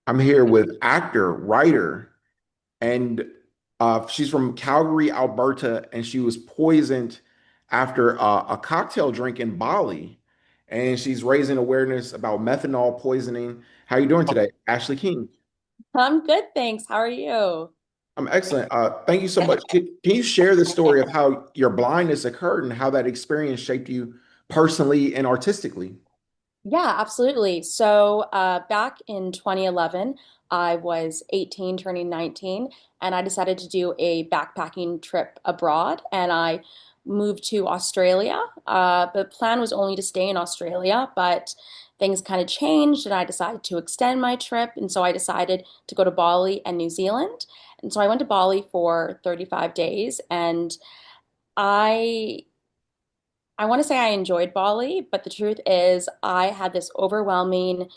I'm here with actor, writer, and she's from Calgary, Alberta, and she was poisoned after a cocktail drink in Bali. And she's raising awareness about methanol poisoning. How are you doing today, Ashley King? I'm good, thanks. How are you? I'm excellent. Thank you so much. Can you share the story of how your blindness occurred and how that experience shaped you personally and artistically? Yeah, absolutely. So, back in 2011, I was 18, turning 19, and I decided to do a backpacking trip abroad, and I moved to Australia. The plan was only to stay in Australia, but things kind of changed, and I decided to extend my trip, and so I decided to go to Bali and New Zealand. And so I went to Bali for 35 days, and I I want to say I enjoyed Bali, but the truth is, I had this overwhelming,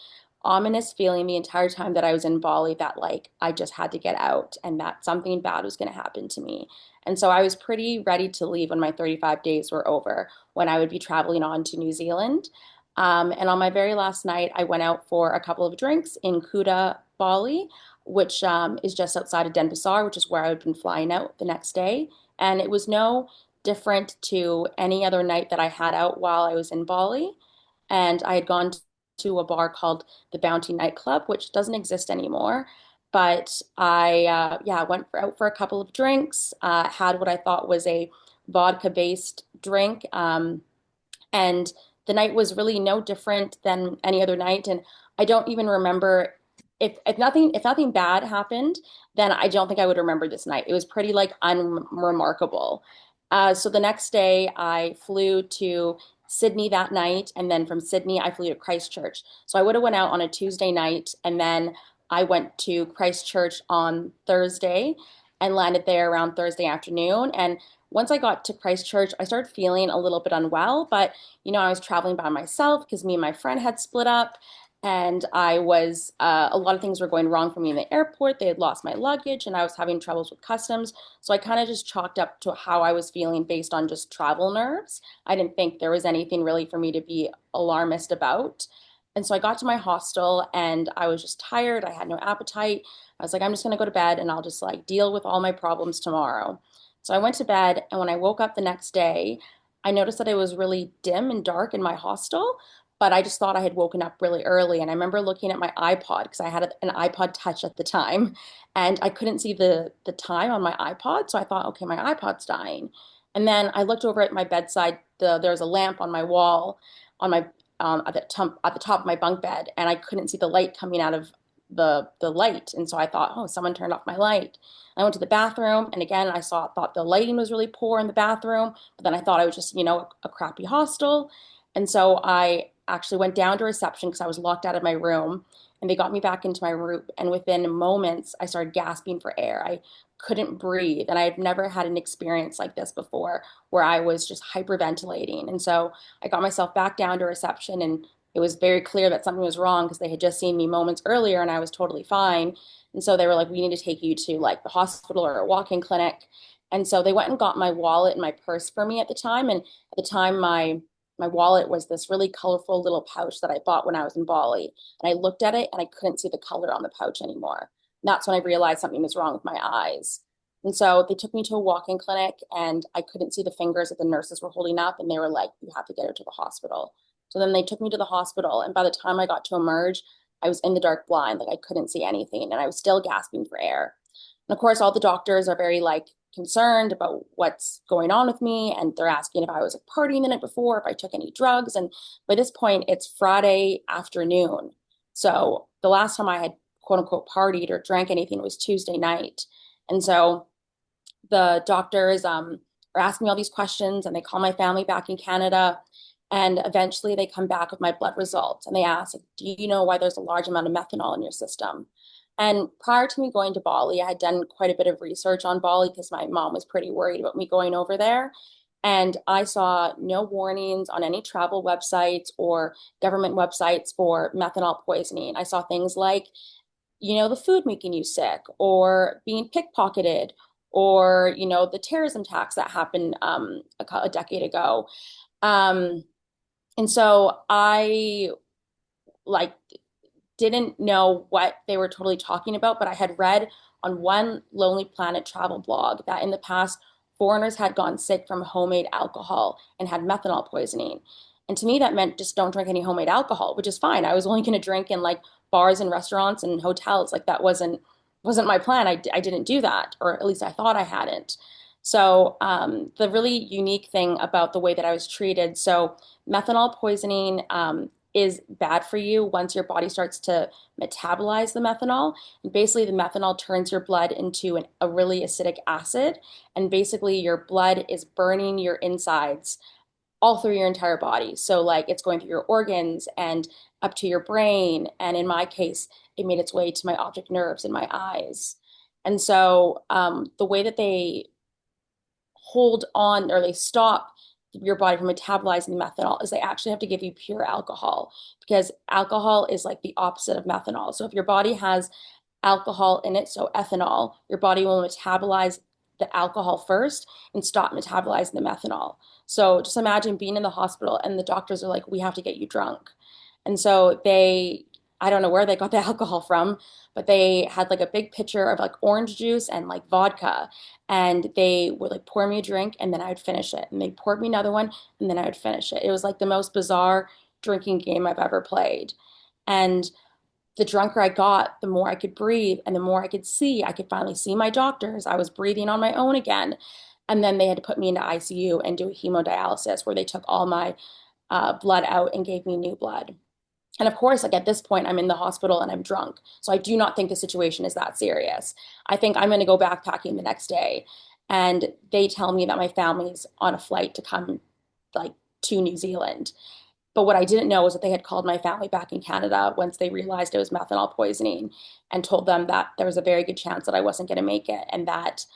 ominous feeling the entire time that I was in Bali that like I just had to get out and that something bad was going to happen to me. And so I was pretty ready to leave when my 35 days were over, when I would be traveling on to New Zealand. And on my very last night, I went out for a couple of drinks in Kuta, Bali, which is just outside of Denpasar, which is where I had been flying out the next day. And it was no different to any other night that I had out while I was in Bali. And I had gone to a bar called the Bounty Nightclub, which doesn't exist anymore. But I went out for a couple of drinks, had what I thought was a vodka-based drink, and the night was really no different than any other night. And I don't even remember if nothing bad happened, then I don't think I would remember this night. It was pretty like unremarkable. So the next day I flew to Sydney that night, and then from Sydney I flew to Christchurch. So I would have went out on a Tuesday night, and then I went to Christchurch on Thursday and landed there around Thursday afternoon. And once I got to Christchurch, I started feeling a little bit unwell, but I was traveling by myself because me and my friend had split up, and I was a lot of things were going wrong for me in the airport. They had lost my luggage, and I was having troubles with customs. So I kind of just chalked up to how I was feeling based on just travel nerves. I didn't think there was anything really for me to be alarmist about. And so I got to my hostel and I was just tired. I had no appetite. I was like, I'm just going to go to bed and I'll just like deal with all my problems tomorrow. So I went to bed, and when I woke up the next day, I noticed that it was really dim and dark in my hostel, but I just thought I had woken up really early. And I remember looking at my iPod because I had an iPod Touch at the time, and I couldn't see the time on my iPod. So I thought, okay, my iPod's dying. And then I looked over at my bedside. There was a lamp on my wall on my at the top of my bunk bed, and I couldn't see the light coming out of the light. And so I thought, oh, someone turned off my light. I went to the bathroom, and again, thought the lighting was really poor in the bathroom, but then I thought I was just, a crappy hostel. And so I actually went down to reception because I was locked out of my room, and they got me back into my room. And within moments, I started gasping for air. I couldn't breathe, and I had never had an experience like this before where I was just hyperventilating. And so I got myself back down to reception, and it was very clear that something was wrong because they had just seen me moments earlier and I was totally fine. And so they were like, we need to take you to like the hospital or a walk-in clinic. And so they went and got my wallet and my purse for me at the time. And at the time, my wallet was this really colorful little pouch that I bought when I was in Bali. And I looked at it and I couldn't see the color on the pouch anymore. And that's when I realized something was wrong with my eyes. And so they took me to a walk-in clinic, and I couldn't see the fingers that the nurses were holding up. And they were like, you have to get her to the hospital. So then they took me to the hospital. And by the time I got to emerge, I was in the dark blind, like I couldn't see anything, and I was still gasping for air. And of course, all the doctors are very like concerned about what's going on with me, and they're asking if I was like partying the night before, if I took any drugs. And by this point, it's Friday afternoon. So the last time I had quote unquote partied or drank anything was Tuesday night. And so the doctors are asking me all these questions, and they call my family back in Canada. And eventually they come back with my blood results, and they ask, do you know why there's a large amount of methanol in your system? And prior to me going to Bali, I had done quite a bit of research on Bali because my mom was pretty worried about me going over there. And I saw no warnings on any travel websites or government websites for methanol poisoning. I saw things like, the food making you sick, or being pickpocketed, or, the terrorism attacks that happened a decade ago. Um, and so I like didn't know what they were totally talking about, but I had read on one Lonely Planet travel blog that in the past, foreigners had gone sick from homemade alcohol and had methanol poisoning. And to me, that meant just don't drink any homemade alcohol, which is fine. I was only going to drink in like bars and restaurants and hotels. Like that wasn't my plan. I didn't do that, or at least I thought I hadn't. So the really unique thing about the way that I was treated, so methanol poisoning is bad for you once your body starts to metabolize the methanol. And basically, the methanol turns your blood into a really acidic acid. And basically, your blood is burning your insides all through your entire body. So, like, it's going through your organs and up to your brain. And in my case, it made its way to my optic nerves in my eyes. And so, the way that they hold on or they stop your body from metabolizing the methanol is they actually have to give you pure alcohol because alcohol is like the opposite of methanol. So if your body has alcohol in it, so ethanol, your body will metabolize the alcohol first and stop metabolizing the methanol. So just imagine being in the hospital and the doctors are like, we have to get you drunk. And so I don't know where they got the alcohol from, but they had like a big pitcher of like orange juice and like vodka. And they would like pour me a drink and then I would finish it. And they poured me another one and then I would finish it. It was like the most bizarre drinking game I've ever played. And the drunker I got, the more I could breathe and the more I could see. I could finally see my doctors. I was breathing on my own again. And then they had to put me into ICU and do a hemodialysis where they took all my blood out and gave me new blood. And of course, like at this point, I'm in the hospital and I'm drunk. So I do not think the situation is that serious. I think I'm going to go backpacking the next day. And they tell me that my family's on a flight to come like to New Zealand. But what I didn't know was that they had called my family back in Canada once they realized it was methanol poisoning and told them that there was a very good chance that I wasn't going to make it and that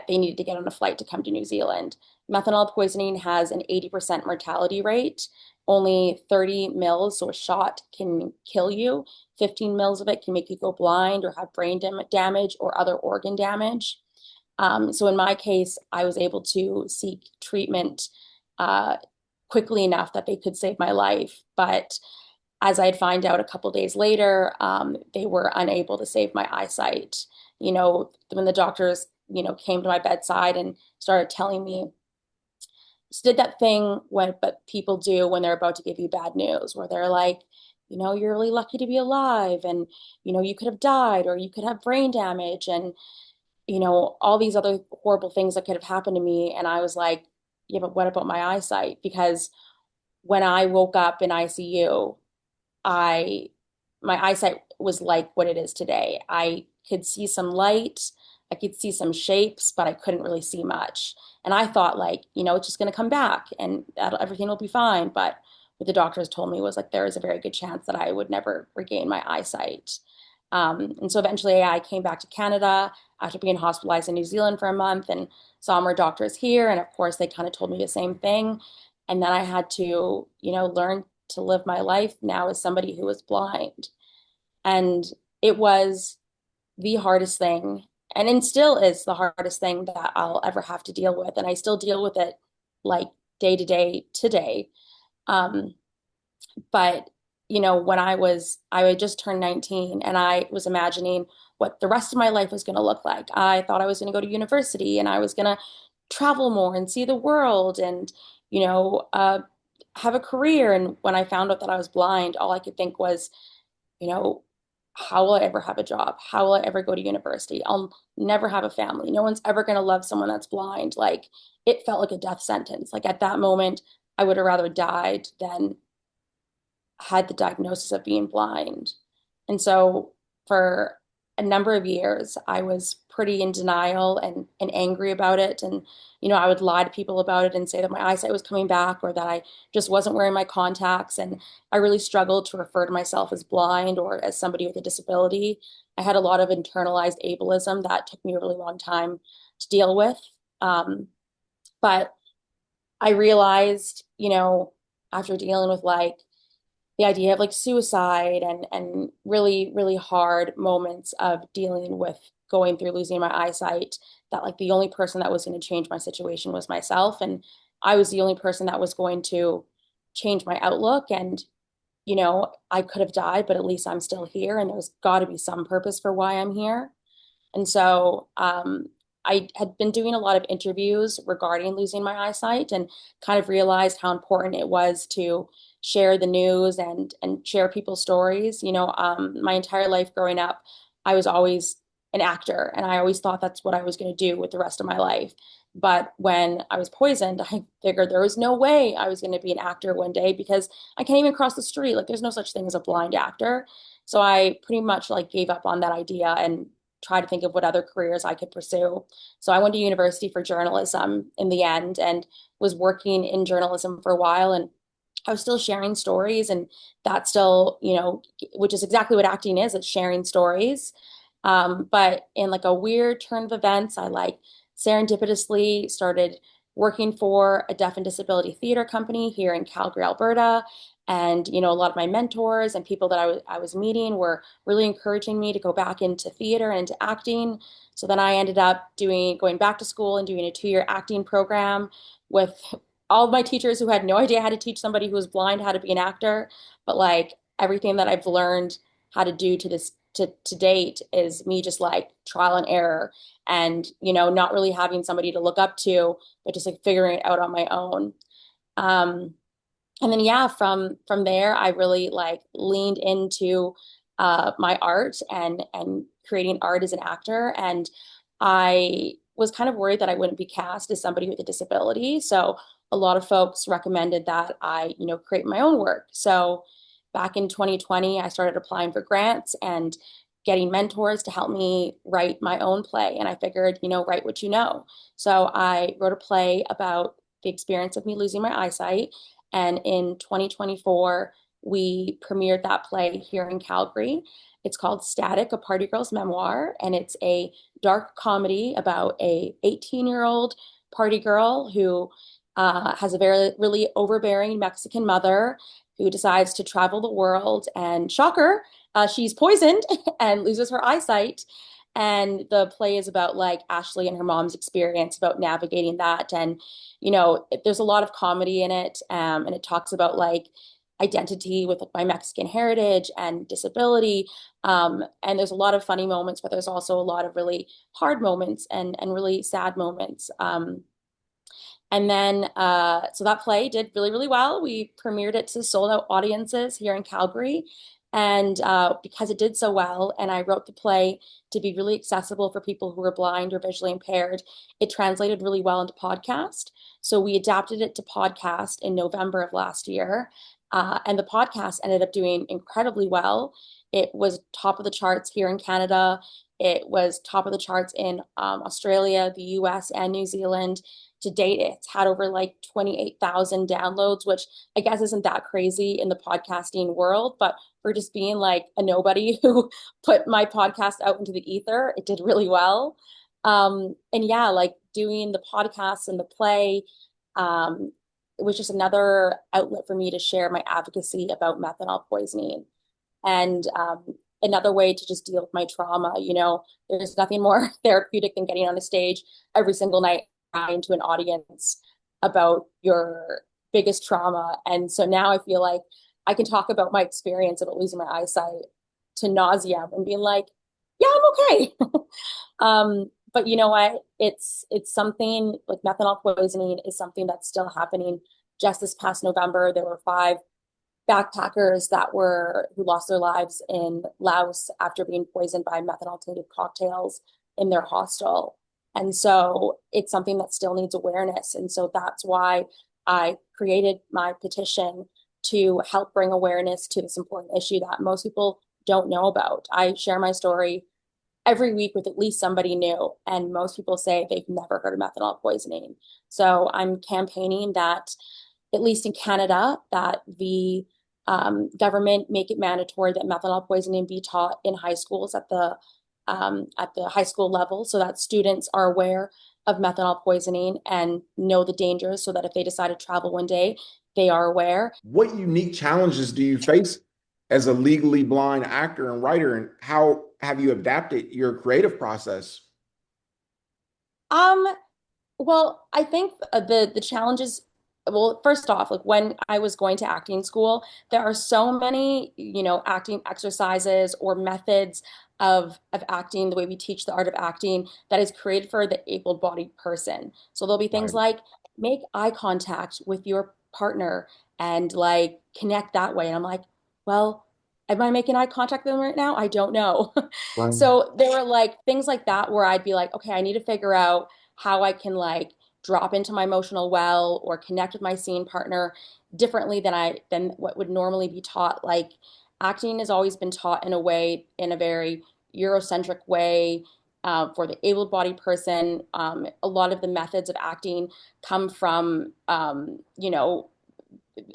they needed to get on a flight to come to New Zealand. Methanol poisoning has an 80% mortality rate. Only 30 mils, so a shot can kill you. 15 mils of it can make you go blind or have brain damage or other organ damage. So in my case, I was able to seek treatment uh, quickly enough that they could save my life. But as I'd find out a couple days later, they were unable to save my eyesight. You know, when the doctors, came to my bedside and started telling me, just did that thing but people do when they're about to give you bad news, where they're like, you're really lucky to be alive, and you could have died or you could have brain damage, and all these other horrible things that could have happened to me. And I was like, yeah, but what about my eyesight? Because when I woke up in ICU, I my eyesight was like what it is today. I could see some light, I could see some shapes, but I couldn't really see much. And I thought like, it's just going to come back and everything will be fine. But what the doctors told me was like there is a very good chance that I would never regain my eyesight. And so eventually I came back to Canada after being hospitalized in New Zealand for a month and saw more doctors here. And of course, they kind of told me the same thing. And then I had to, learn to live my life now as somebody who was blind. And it was the hardest thing, and it still is the hardest thing that I'll ever have to deal with. And I still deal with it like day to day today. Um, but when I had just turned 19 and I was imagining what the rest of my life was going to look like. I thought I was going to go to university and I was going to travel more and see the world and, you know, uh, have a career. And when I found out that I was blind, all I could think was, you know, how will I ever have a job? How will I ever go to university? I'll never have a family. No one's ever going to love someone that's blind. Like it felt like a death sentence. Like at that moment, I would have rather died than had the diagnosis of being blind. And so for a number of years, I was pretty in denial and angry about it. And, I would lie to people about it and say that my eyesight was coming back or that I just wasn't wearing my contacts. And I really struggled to refer to myself as blind or as somebody with a disability. I had a lot of internalized ableism that took me a really long time to deal with. But I realized, after dealing with like the idea of like suicide and really really hard moments of dealing with going through losing my eyesight, that like the only person that was going to change my situation was myself, and I was the only person that was going to change my outlook. And I could have died, but at least I'm still here, and there's got to be some purpose for why I'm here. And so I had been doing a lot of interviews regarding losing my eyesight and kind of realized how important it was to share the news and share people's stories. My entire life growing up, I was always an actor, and I always thought that's what I was going to do with the rest of my life. But when I was poisoned, I figured there was no way I was going to be an actor one day because I can't even cross the street. Like there's no such thing as a blind actor. So I pretty much like gave up on that idea and try to think of what other careers I could pursue. So I went to university for journalism in the end and was working in journalism for a while. And I was still sharing stories, and that still, which is exactly what acting is, it's sharing stories. But in like a weird turn of events, I like serendipitously started working for a deaf and disability theater company here in Calgary, Alberta. And, a lot of my mentors and people that I was meeting were really encouraging me to go back into theater and into acting. So then I ended up going back to school and doing a 2-year acting program with all of my teachers who had no idea how to teach somebody who was blind how to be an actor. But like everything that I've learned how to do to date is me just like trial and error and, not really having somebody to look up to, but just like figuring it out on my own. Um, and then yeah, from there I really like leaned into my art and creating art as an actor. And I was kind of worried that I wouldn't be cast as somebody with a disability. So a lot of folks recommended that I, create my own work. So back in 2020, I started applying for grants and getting mentors to help me write my own play. And I figured, write what you know. So I wrote a play about the experience of me losing my eyesight. And in 2024, we premiered that play here in Calgary. It's called Static, a Party Girl's Memoir, and it's a dark comedy about a 18-year-old party girl who has a very really overbearing Mexican mother who decides to travel the world. And shocker, she's poisoned and loses her eyesight. And the play is about like Ashley and her mom's experience about navigating that. And, there's a lot of comedy in it. And it talks about like identity with like, my Mexican heritage and disability. And there's a lot of funny moments, but there's also a lot of really hard moments and really sad moments. And then, so that play did really, really well. We premiered it to sold out audiences here in Calgary. And because it did so well, and I wrote the play to be really accessible for people who are blind or visually impaired, it translated really well into podcast. So we adapted it to podcast in November of last year. And the podcast ended up doing incredibly well. It was top of the charts here in Canada. It was top of the charts in Australia, the US, and New Zealand. To date, it's had over like 28,000 downloads, which I guess isn't that crazy in the podcasting world, but for just being like a nobody who put my podcast out into the ether, it did really well. And yeah, like doing the podcasts and the play, it was just another outlet for me to share my advocacy about methanol poisoning and another way to just deal with my trauma. There's nothing more therapeutic than getting on a stage every single night crying to an audience about your biggest trauma. And so now I feel like I can talk about my experience about losing my eyesight to nauseam and being like, yeah, I'm okay. But you know what? It's something like methanol poisoning is something that's still happening. Just this past November, there were 5 backpackers who lost their lives in Laos after being poisoned by methanol tainted cocktails in their hostel. And so it's something that still needs awareness. And so that's why I created my petition to help bring awareness to this important issue that most people don't know about. I share my story every week with at least somebody new, and most people say they've never heard of methanol poisoning. So I'm campaigning that, at least in Canada, that the government make it mandatory that methanol poisoning be taught in high schools at the high school level, so that students are aware of methanol poisoning and know the dangers, so that if they decide to travel one day, they are aware. What unique challenges do you face as a legally blind actor and writer, and how have you adapted your creative process? Um, well, I think the challenges. well, first off, like when I was going to acting school, there are so many, acting exercises or methods of acting, the way we teach the art of acting, that is created for the able-bodied person. So there'll be things Right. like make eye contact with your partner and like connect that way. And I'm like, well, am I making eye contact with them right now? I don't know. Right. So there were like things like that where I'd be like, okay, I need to figure out how I can like drop into my emotional well or connect with my scene partner differently than what would normally be taught. Like acting has always been taught in a way, in a very Eurocentric way, for the able-bodied person. A lot of the methods of acting come from,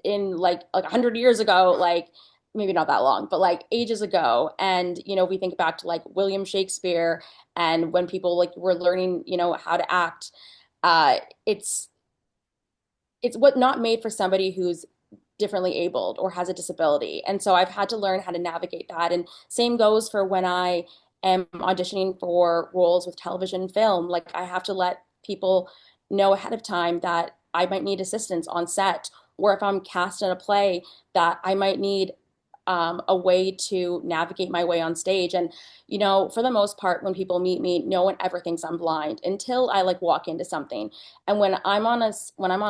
in like 100 years ago, like maybe not that long, but like ages ago. And we think back to like William Shakespeare, and when people like were learning, how to act. Uh, it's it's what not made for somebody who's differently abled or has a disability. And so I've had to learn how to navigate that. And same goes for when I am auditioning for roles with television and film. Like I have to let people know ahead of time that I might need assistance on set, or if I'm cast in a play, that I might need a way to navigate my way on stage. And, for the most part, when people meet me, no one ever thinks I'm blind until I like walk into something. And when I'm on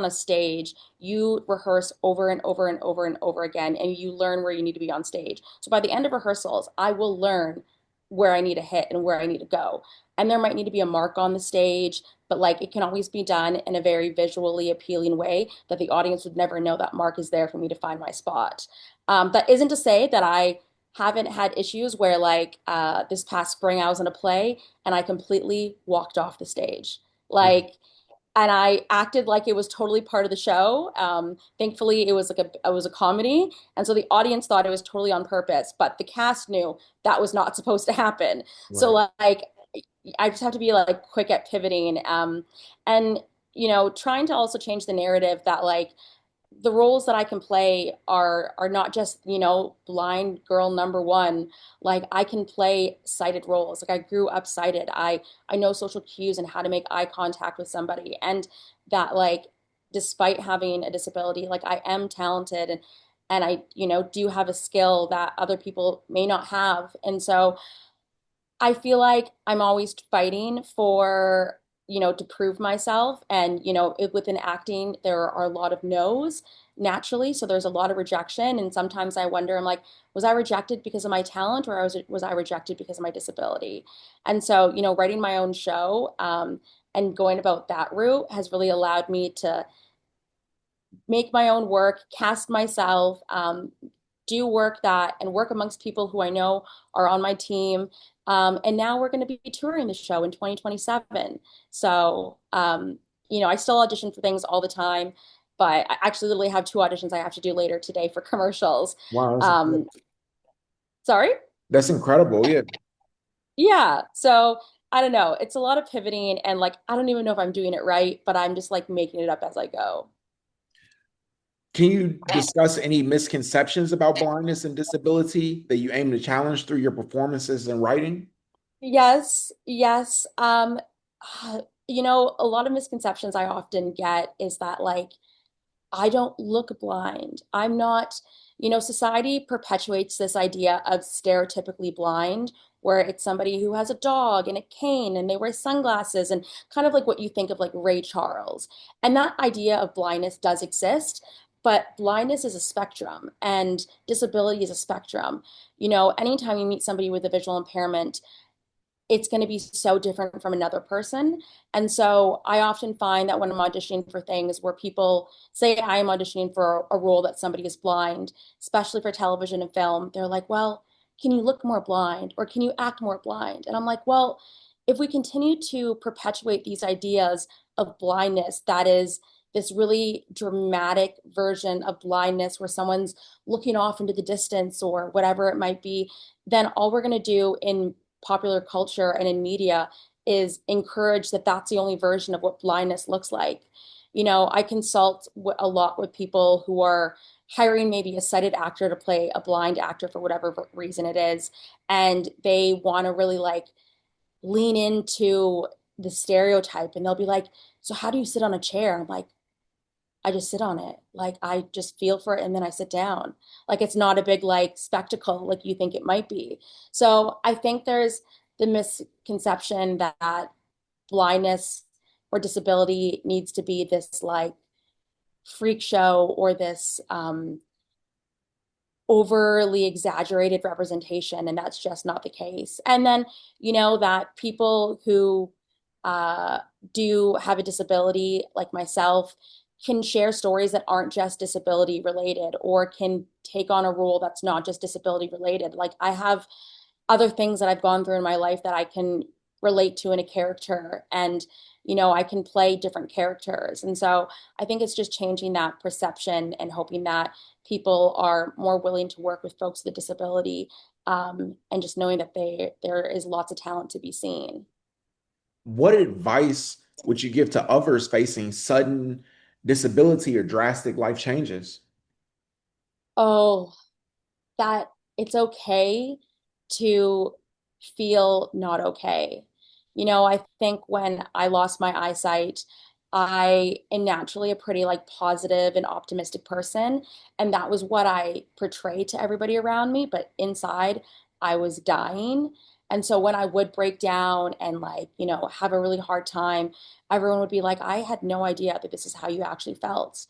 a stage, you rehearse over and over and over and over again, and you learn where you need to be on stage. So by the end of rehearsals, I will learn where I need to hit and where I need to go. And there might need to be a mark on the stage, but like it can always be done in a very visually appealing way that the audience would never know that mark is there for me to find my spot. That isn't to say that I haven't had issues where, like, this past spring, I was in a play and I completely walked off the stage. Like, and I acted like it was totally part of the show. Thankfully, it was a comedy, and so the audience thought it was totally on purpose, but the cast knew that was not supposed to happen. So, Right. like, I just have to be like quick at pivoting, and trying to also change the narrative that like the roles that I can play are not just, blind girl number one. Like I can play sighted roles. Like I grew up sighted. I know social cues and how to make eye contact with somebody. And that like despite having a disability, like I am talented and I, do have a skill that other people may not have. And so I feel like I'm always fighting for, to prove myself. And, within acting, there are a lot of no's naturally. So there's a lot of rejection. And sometimes I wonder, I'm like, was I rejected because of my talent or was I rejected because of my disability? And so, writing my own show, and going about that route has really allowed me to make my own work, cast myself, do work that and work amongst people who I know are on my team. And now we're going to be touring the show in 2027. So, I still audition for things all the time, but I actually literally have two auditions I have to do later today for commercials. Wow, that's Um, incredible. sorry? That's incredible. Yeah. Yeah. So I don't know. It's a lot of pivoting and like, I don't even know if I'm doing it right, but I'm just like making it up as I go. Can you discuss any misconceptions about blindness and disability that you aim to challenge through your performances and writing? Yes, yes. A lot of misconceptions I often get is that like I don't look blind. I'm not, society perpetuates this idea of stereotypically blind, where it's somebody who has a dog and a cane and they wear sunglasses and kind of like what you think of like Ray Charles. And that idea of blindness does exist, but blindness is a spectrum and disability is a spectrum. Anytime you meet somebody with a visual impairment, it's going to be so different from another person. And so I often find that when I'm auditioning for things where people say I am auditioning for a role that somebody is blind, especially for television and film, they're like, well, can you look more blind or can you act more blind? And I'm like, well, if we continue to perpetuate these ideas of blindness, that is this really dramatic version of blindness where someone's looking off into the distance or whatever it might be, then all we're going to do in popular culture and in media is encourage that that's the only version of what blindness looks like. I consult a lot with people who are hiring maybe a sighted actor to play a blind actor for whatever reason it is, and they want to really like lean into the stereotype, and they'll be like, "So how do you sit on a chair?" I'm like, I just sit on it. Like I just feel for it and then I sit down. Like it's not a big like spectacle like you think it might be. So I think there's the misconception that blindness or disability needs to be this like freak show or this overly exaggerated representation, and that's just not the case. And then, that people who uh, do have a disability, like myself, can share stories that aren't just disability related or can take on a role that's not just disability related. Like I have other things that I've gone through in my life that I can relate to in a character and I can play different characters. And so I think it's just changing that perception and hoping that people are more willing to work with folks with a disability, and just knowing that there is lots of talent to be seen. What advice would you give to others facing sudden disability or drastic life changes? Oh, that it's okay to feel not okay. I think when I lost my eyesight, I am naturally a pretty like positive and optimistic person, and that was what I portrayed to everybody around me, but inside I was dying. And so when I would break down and like, have a really hard time, everyone would be like, I had no idea that this is how you actually felt.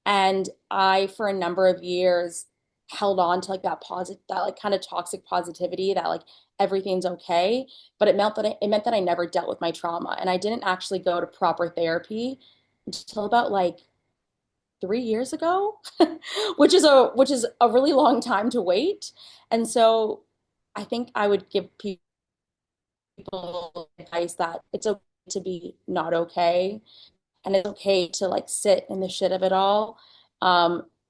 And I, for a number of years, held on to like that like kind of toxic positivity that like everything's okay. But it meant that I never dealt with my trauma. And I didn't actually go to proper therapy until about like 3 years ago, which is a really long time to wait. And so I think I would give people advice that it's okay to be not okay and it's okay to like sit in the shit of it all.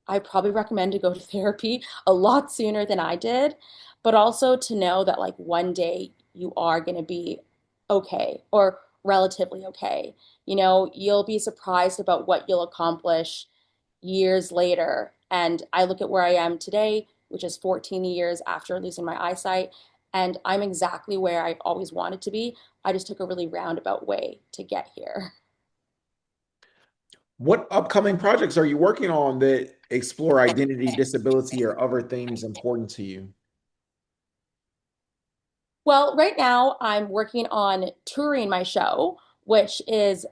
I probably recommend to go to therapy a lot sooner than I did, but also to know that like one day you are going to be okay or relatively okay. You'll be surprised about what you'll accomplish years later. And I look at where I am today, which is 14 years after losing my eyesight, and I'm exactly where I always wanted to be. I just took a really roundabout way to get here. What upcoming projects are you working on that explore identity, disability, or other themes important to you? Well, right now I'm working on touring my show, which is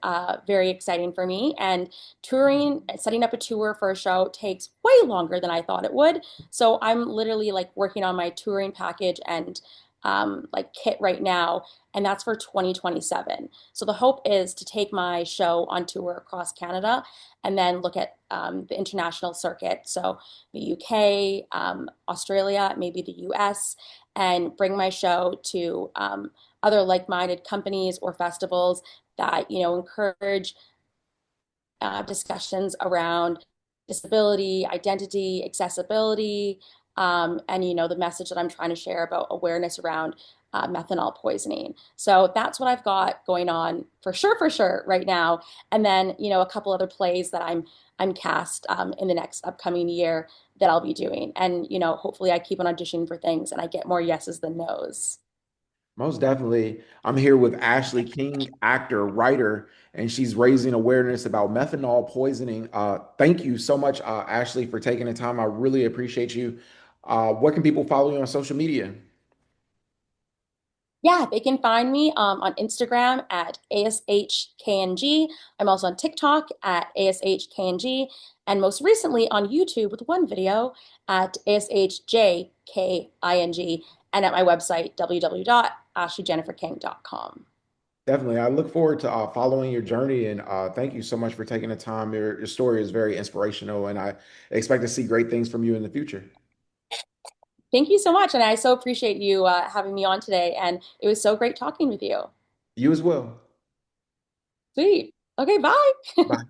very exciting for me. And setting up a tour for a show takes way longer than I thought it would. So I'm literally like working on my touring package and like kit right now, and that's for 2027. So the hope is to take my show on tour across Canada and then look at the international circuit. So the UK, Australia, maybe the US, and bring my show to other like-minded companies or festivals that encourage discussions around disability, identity, accessibility, and the message that I'm trying to share about awareness around methanol poisoning. So that's what I've got going on for sure, right now. And then a couple other plays that I'm cast in the next upcoming year that I'll be doing. And hopefully I keep on auditioning for things and I get more yeses than nos. Most definitely. I'm here with Ashley King, actor, writer, and she's raising awareness about methanol poisoning. Thank you so much, Ashley, for taking the time. I really appreciate you. What can people follow you on social media? Yeah, they can find me on Instagram at ASHKNG. I'm also on TikTok at ASHKNG, and most recently on YouTube with one video at ASHJKING, and at my website, www.ashleyjenniferking.com. Definitely. I look forward to following your journey and thank you so much for taking the time. Your story is very inspirational, and I expect to see great things from you in the future. Thank you so much, and I so appreciate you having me on today, and it was so great talking with you. You as well. Sweet. Okay, bye. Bye.